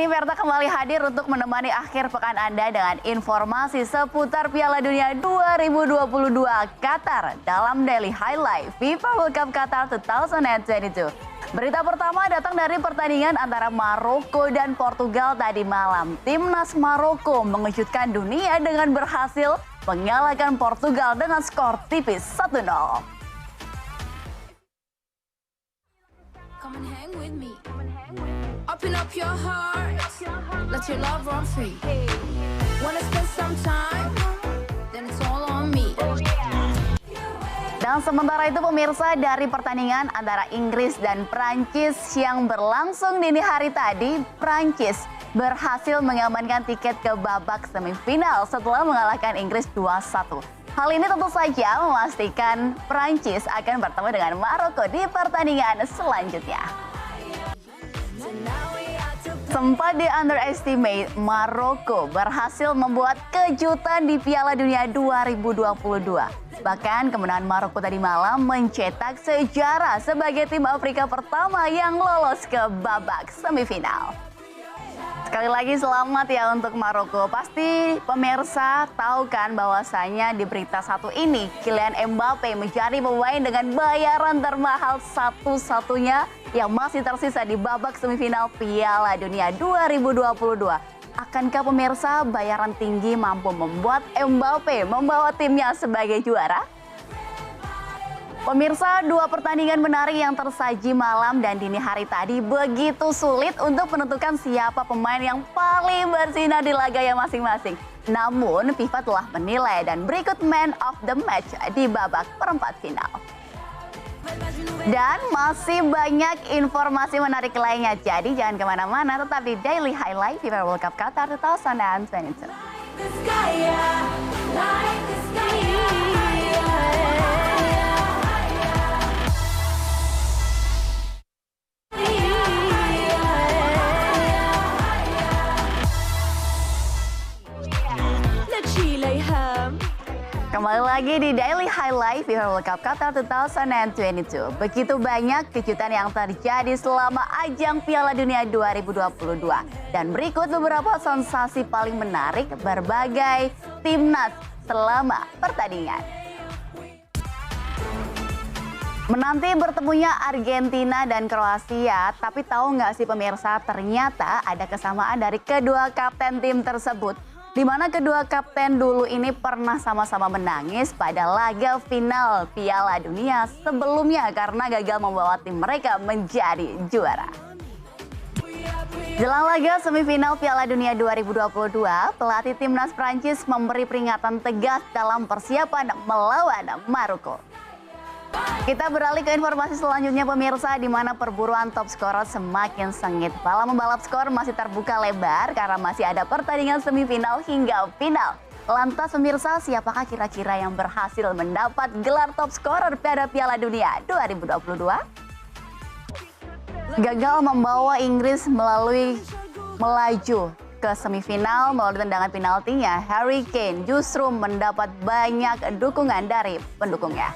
ini Verta kembali hadir untuk menemani akhir pekan Anda dengan informasi seputar Piala Dunia 2022 Qatar dalam Daily Highlight FIFA World Cup Qatar 2022. Berita pertama datang dari pertandingan antara Maroko dan Portugal tadi malam. Timnas Maroko mengejutkan dunia dengan berhasil mengalahkan Portugal dengan skor tipis 1-0. Come and hang with me. Open up your heart. Let your love run free. Wanna spend some time? Then it's all on me. Dan sementara itu pemirsa, dari pertandingan antara Inggris dan Prancis yang berlangsung dini hari tadi, Prancis berhasil mengamankan tiket ke babak semifinal setelah mengalahkan Inggris 2-1. Hal ini tentu saja memastikan Prancis akan bertemu dengan Maroko di pertandingan selanjutnya. Sempat di underestimate, Maroko berhasil membuat kejutan di Piala Dunia 2022. Bahkan kemenangan Maroko tadi malam mencetak sejarah sebagai tim Afrika pertama yang lolos ke babak semifinal. Sekali lagi selamat ya untuk Maroko. Pasti pemirsa tahu kan bahwasanya di berita satu ini Kylian Mbappe menjadi pemain dengan bayaran termahal satu-satunya yang masih tersisa di babak semifinal Piala Dunia 2022. Akankah pemirsa bayaran tinggi mampu membuat Mbappe membawa timnya sebagai juara? Pemirsa, dua pertandingan menarik yang tersaji malam dan dini hari tadi begitu sulit untuk menentukan siapa pemain yang paling bersinar di laganya masing-masing. Namun, FIFA telah menilai dan berikut man of the match di babak perempat final. Dan masih banyak informasi menarik lainnya, jadi jangan kemana-mana, tetap di Daily Highlight FIFA World Cup Qatar 2022. Kembali lagi di Daily Highlight FIFA World Cup Qatar 2022. Begitu banyak kejutan yang terjadi selama ajang Piala Dunia 2022. Dan berikut beberapa sensasi paling menarik berbagai timnas selama pertandingan. Menanti bertemunya Argentina dan Kroasia, tapi tahu nggak sih pemirsa, ternyata ada kesamaan dari kedua kapten tim tersebut. Di mana kedua kapten dulu ini pernah sama-sama menangis pada laga final Piala Dunia sebelumnya karena gagal membawa tim mereka menjadi juara. Jelang laga semifinal Piala Dunia 2022, pelatih timnas Prancis memberi peringatan tegas dalam persiapan melawan Maroko. Kita beralih ke informasi selanjutnya pemirsa, di mana perburuan top scorer semakin sengit. Bala membalap skor masih terbuka lebar karena masih ada pertandingan semifinal hingga final. Lantas pemirsa, siapakah kira-kira yang berhasil mendapat gelar top scorer pada Piala Dunia 2022? Gagal membawa Inggris melaju ke semifinal melalui tendangan penaltinya, Harry Kane justru mendapat banyak dukungan dari pendukungnya.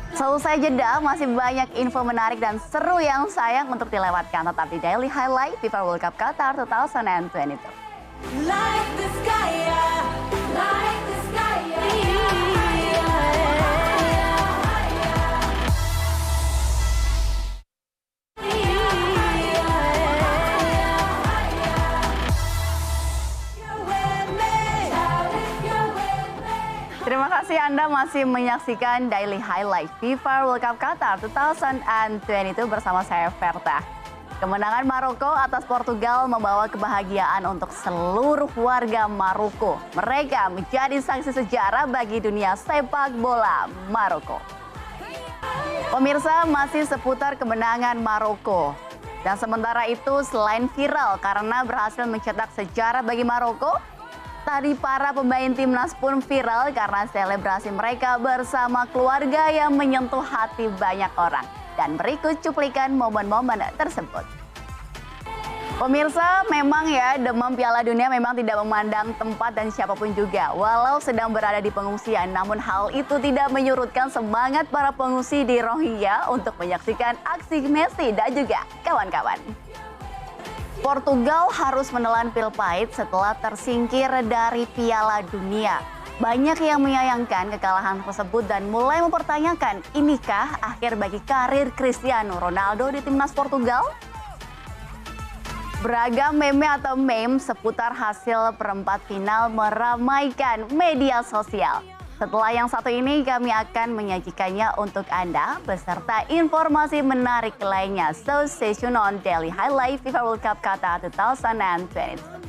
Selesai jeda, masih banyak info menarik dan seru yang sayang untuk dilewatkan. Tetap di Daily Highlight FIFA World Cup Qatar 2022. Terima kasih Anda masih menyaksikan Daily Highlight FIFA World Cup Qatar 2022 bersama saya Verta. Kemenangan Maroko atas Portugal membawa kebahagiaan untuk seluruh warga Maroko. Mereka menjadi saksi sejarah bagi dunia sepak bola Maroko. Pemirsa, masih seputar kemenangan Maroko. Dan sementara itu selain viral karena berhasil mencetak sejarah bagi Maroko, tadi para pemain timnas pun viral karena selebrasi mereka bersama keluarga yang menyentuh hati banyak orang. Dan berikut cuplikan momen-momen tersebut. Pemirsa, memang ya demam Piala Dunia memang tidak memandang tempat dan siapapun juga. Walau sedang berada di pengungsian, namun hal itu tidak menyurutkan semangat para pengungsi di Rohingya untuk menyaksikan aksi Messi dan juga kawan-kawan. Portugal harus menelan pil pahit setelah tersingkir dari Piala Dunia. Banyak yang menyayangkan kekalahan tersebut dan mulai mempertanyakan, inikah akhir bagi karir Cristiano Ronaldo di timnas Portugal? Beragam meme atau meme seputar hasil perempat final meramaikan media sosial. Setelah yang satu ini, kami akan menyajikannya untuk Anda beserta informasi menarik lainnya. So, stay tuned on Daily Highlight FIFA World Cup Qatar 2022.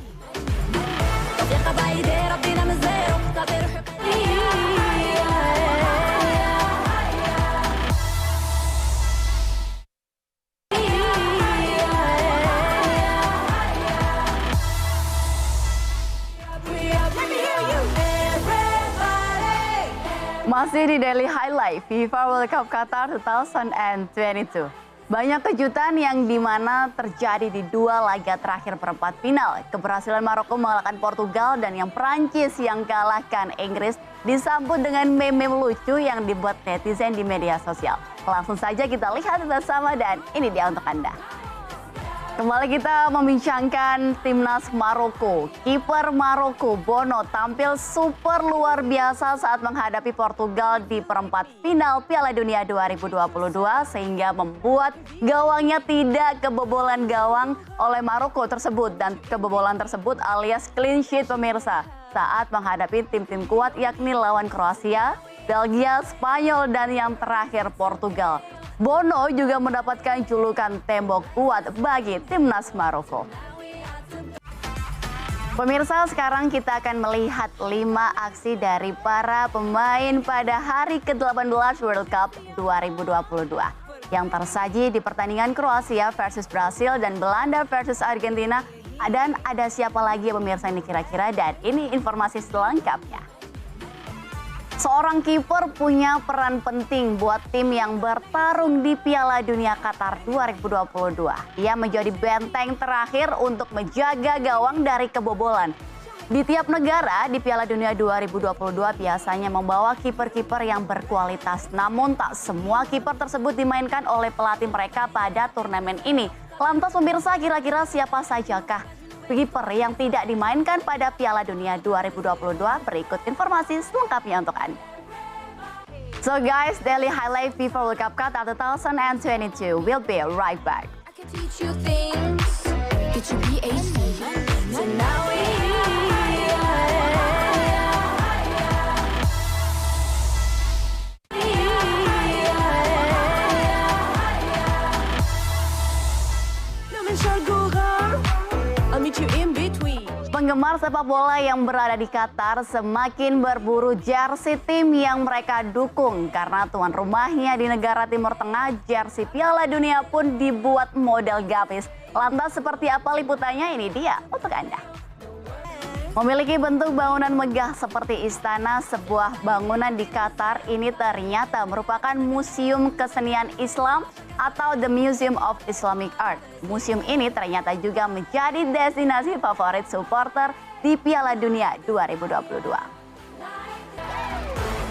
Masih di Daily Highlight FIFA World Cup Qatar 2022. Banyak kejutan yang dimana terjadi di dua laga terakhir perempat final. Keberhasilan Maroko mengalahkan Portugal dan yang Prancis yang kalahkan Inggris disambut dengan meme lucu yang dibuat netizen di media sosial. Langsung saja kita lihat bersama dan ini dia untuk Anda. Kembali kita membincangkan timnas Maroko. Kiper Maroko Bono tampil super luar biasa saat menghadapi Portugal di perempat final Piala Dunia 2022 sehingga membuat gawangnya tidak kebobolan gawang oleh Maroko tersebut dan kebobolan tersebut alias clean sheet pemirsa saat menghadapi tim-tim kuat yakni lawan Kroasia, Belgia, Spanyol dan yang terakhir Portugal. Bono juga mendapatkan julukan tembok kuat bagi timnas Maroko. Pemirsa, sekarang kita akan melihat 5 aksi dari para pemain pada hari ke-18 World Cup 2022 yang tersaji di pertandingan Kroasia versus Brasil dan Belanda versus Argentina. Dan ada siapa lagi pemirsa ini kira-kira, dan ini informasi selengkapnya. Seorang kiper punya peran penting buat tim yang bertarung di Piala Dunia Qatar 2022. Ia menjadi benteng terakhir untuk menjaga gawang dari kebobolan. Di tiap negara di Piala Dunia 2022 biasanya membawa kiper-kiper yang berkualitas. Namun tak semua kiper tersebut dimainkan oleh pelatih mereka pada turnamen ini. Lantas pemirsa, kira-kira siapa sajakah kiper yang tidak dimainkan pada Piala Dunia 2022? Berikut informasi selengkapnya untuk Anda. So guys, Daily Highlight FIFA World Cup Qatar 2022 will be right back. I can teach you things, get you PhD. So now Penggemar sepak bola yang berada di Qatar semakin berburu jersey tim yang mereka dukung karena tuan rumahnya di negara Timur Tengah, jersey Piala Dunia pun dibuat model gamis. Lantas seperti apa liputannya, ini dia untuk Anda. Memiliki bentuk bangunan megah seperti istana, sebuah bangunan di Qatar ini ternyata merupakan museum kesenian Islam atau The Museum of Islamic Art. Museum ini ternyata juga menjadi destinasi favorit supporter di Piala Dunia 2022.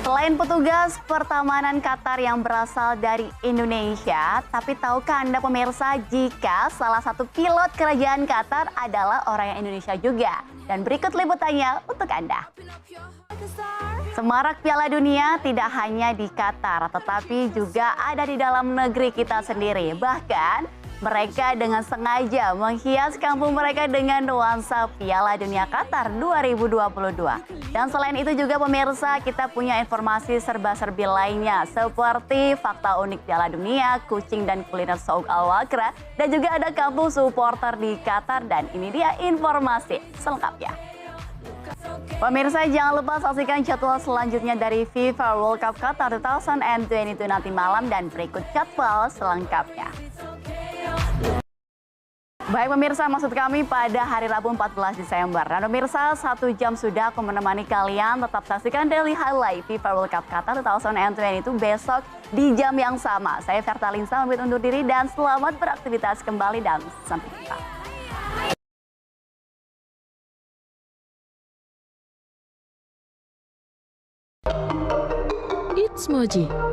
Selain petugas pertamanan Qatar yang berasal dari Indonesia, tapi tahukah Anda pemirsa jika salah satu pilot kerajaan Qatar adalah orang Indonesia juga? Dan berikut liputannya untuk Anda. Semarak Piala Dunia tidak hanya di Qatar, tetapi juga ada di dalam negeri kita sendiri. Bahkan mereka dengan sengaja menghias kampung mereka dengan nuansa Piala Dunia Qatar 2022. Dan selain itu juga pemirsa, kita punya informasi serba-serbi lainnya seperti fakta unik Piala Dunia, kucing dan kuliner Souk Al-Wakra, dan juga ada kampung supporter di Qatar, dan ini dia informasi selengkapnya. Pemirsa, jangan lupa saksikan jadwal selanjutnya dari FIFA World Cup Qatar 2022 nanti malam dan berikut jadwal selengkapnya. Baik pemirsa, maksud kami pada hari Rabu 14 Desember. Dan pemirsa, 1 jam sudah aku menemani kalian. Tetap saksikan Daily Highlight FIFA World Cup Qatar 2022 besok di jam yang sama. Saya Verta Linsa pamit undur diri dan selamat beraktivitas kembali dan sampai jumpa. It's Moji.